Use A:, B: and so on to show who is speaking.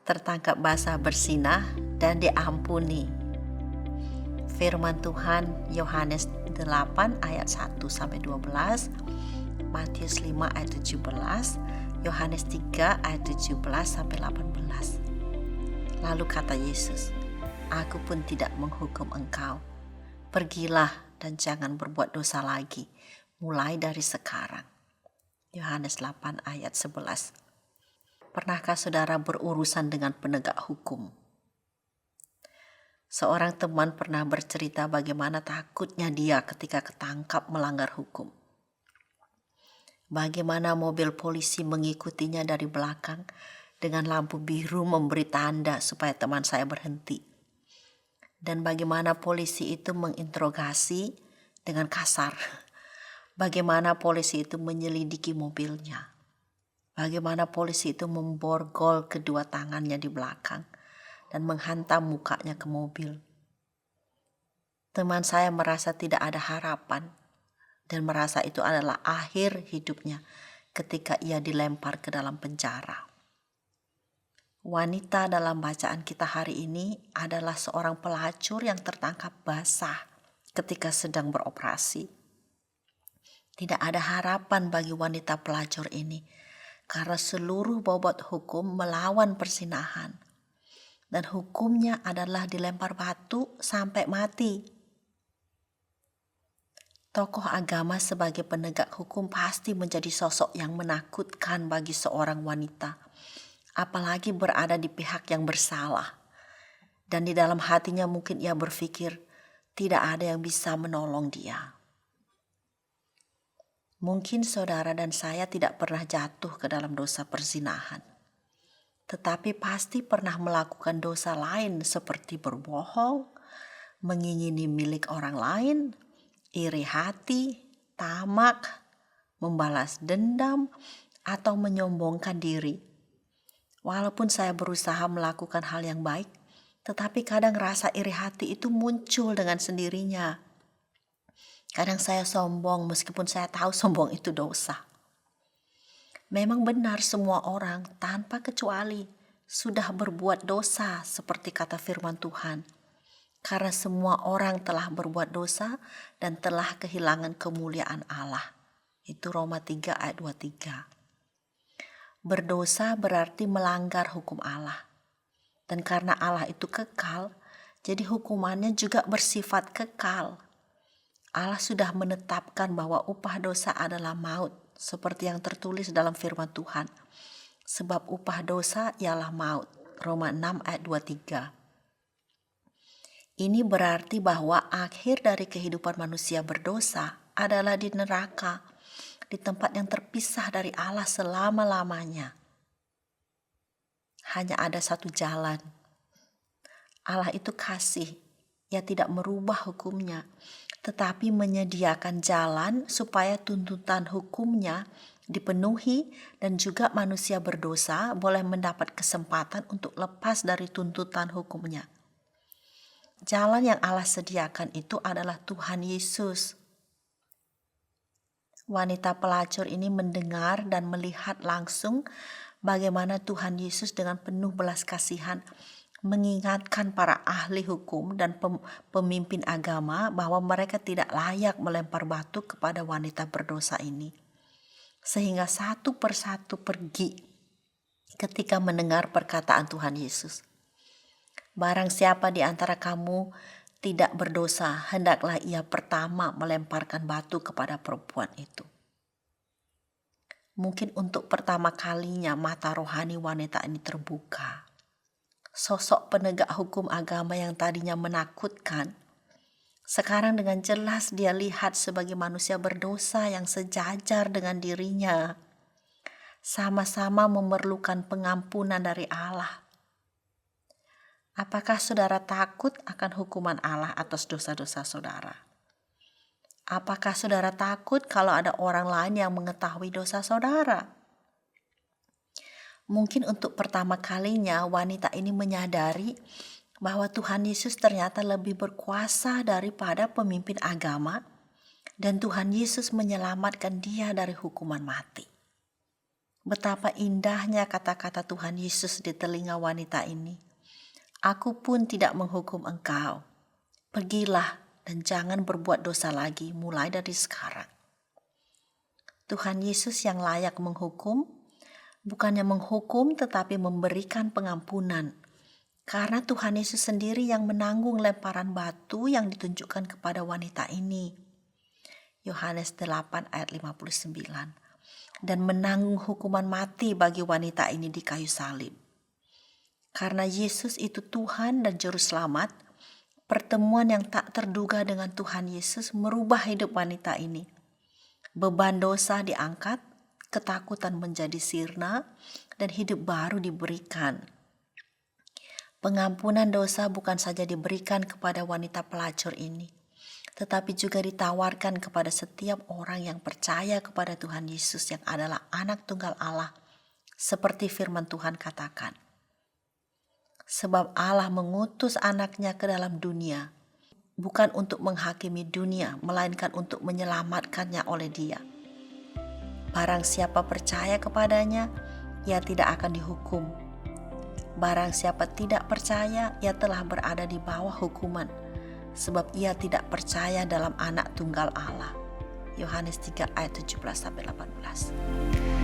A: tertangkap basah bersinah dan diampuni. Firman Tuhan Yohanes 8 ayat 1-12, Matius 5 ayat 17, Yohanes 3 ayat 17-18. Lalu kata Yesus, "Aku pun tidak menghukum engkau. Pergilah dan jangan berbuat dosa lagi, mulai dari sekarang." Yohanes 8 ayat 11. Pernahkah saudara berurusan dengan penegak hukum? Seorang teman pernah bercerita bagaimana takutnya dia ketika ketangkap melanggar hukum. Bagaimana mobil polisi mengikutinya dari belakang dengan lampu biru memberi tanda supaya teman saya berhenti. Dan bagaimana polisi itu menginterogasi dengan kasar. Bagaimana polisi itu menyelidiki mobilnya. Bagaimana polisi itu memborgol kedua tangannya di belakang dan menghantam mukanya ke mobil. Teman saya merasa tidak ada harapan dan merasa itu adalah akhir hidupnya ketika ia dilempar ke dalam penjara. Wanita dalam bacaan kita hari ini adalah seorang pelacur yang tertangkap basah ketika sedang beroperasi. Tidak ada harapan bagi wanita pelacur ini karena seluruh bobot hukum melawan persinahan. Dan hukumnya adalah dilempar batu sampai mati. Tokoh agama sebagai penegak hukum pasti menjadi sosok yang menakutkan bagi seorang wanita, apalagi berada di pihak yang bersalah. Dan di dalam hatinya mungkin ia berpikir, tidak ada yang bisa menolong dia. Mungkin saudara dan saya tidak pernah jatuh ke dalam dosa perzinahan. Tetapi pasti pernah melakukan dosa lain seperti berbohong, mengingini milik orang lain, iri hati, tamak, membalas dendam, atau menyombongkan diri. Walaupun saya berusaha melakukan hal yang baik, tetapi kadang rasa iri hati itu muncul dengan sendirinya. Kadang saya sombong meskipun saya tahu sombong itu dosa. Memang benar semua orang tanpa kecuali sudah berbuat dosa seperti kata firman Tuhan. Karena semua orang telah berbuat dosa dan telah kehilangan kemuliaan Allah. Itu Roma 3 ayat 23. Berdosa berarti melanggar hukum Allah. Dan karena Allah itu kekal, jadi hukumannya juga bersifat kekal. Allah sudah menetapkan bahwa upah dosa adalah maut, seperti yang tertulis dalam firman Tuhan. Sebab upah dosa ialah maut. Roma 6 ayat 23. Ini berarti bahwa akhir dari kehidupan manusia berdosa adalah di neraka, di tempat yang terpisah dari Allah selama-lamanya. Hanya ada satu jalan. Allah itu kasih, Ia tidak merubah hukumnya, tetapi menyediakan jalan supaya tuntutan hukumnya dipenuhi dan juga manusia berdosa boleh mendapat kesempatan untuk lepas dari tuntutan hukumnya. Jalan yang Allah sediakan itu adalah Tuhan Yesus. Wanita pelacur ini mendengar dan melihat langsung bagaimana Tuhan Yesus dengan penuh belas kasihan mengingatkan para ahli hukum dan pemimpin agama bahwa mereka tidak layak melempar batu kepada wanita berdosa ini. Sehingga satu persatu pergi ketika mendengar perkataan Tuhan Yesus. Barang siapa di antara kamu tidak berdosa, hendaklah ia pertama melemparkan batu kepada perempuan itu. Mungkin untuk pertama kalinya mata rohani wanita ini terbuka. Sosok penegak hukum agama yang tadinya menakutkan, sekarang dengan jelas dia lihat sebagai manusia berdosa yang sejajar dengan dirinya, sama-sama memerlukan pengampunan dari Allah. Apakah saudara takut akan hukuman Allah atas dosa-dosa saudara? Apakah saudara takut kalau ada orang lain yang mengetahui dosa saudara? Mungkin untuk pertama kalinya wanita ini menyadari bahwa Tuhan Yesus ternyata lebih berkuasa daripada pemimpin agama dan Tuhan Yesus menyelamatkan dia dari hukuman mati. Betapa indahnya kata-kata Tuhan Yesus di telinga wanita ini. Aku pun tidak menghukum engkau. Pergilah dan jangan berbuat dosa lagi mulai dari sekarang. Tuhan Yesus yang layak menghukum, bukannya menghukum tetapi memberikan pengampunan. Karena Tuhan Yesus sendiri yang menanggung lemparan batu yang ditunjukkan kepada wanita ini. Yohanes 8 ayat 59. Dan menanggung hukuman mati bagi wanita ini di kayu salib. Karena Yesus itu Tuhan dan Juru Selamat, pertemuan yang tak terduga dengan Tuhan Yesus merubah hidup wanita ini. Beban dosa diangkat, ketakutan menjadi sirna, dan hidup baru diberikan. Pengampunan dosa bukan saja diberikan kepada wanita pelacur ini, tetapi juga ditawarkan kepada setiap orang yang percaya kepada Tuhan Yesus yang adalah anak tunggal Allah, seperti firman Tuhan katakan. Sebab Allah mengutus anaknya ke dalam dunia, bukan untuk menghakimi dunia, melainkan untuk menyelamatkannya oleh Dia. Barang siapa percaya kepadanya, ia tidak akan dihukum. Barang siapa tidak percaya, ia telah berada di bawah hukuman, sebab ia tidak percaya dalam anak tunggal Allah. Yohanes 3 ayat 17-18.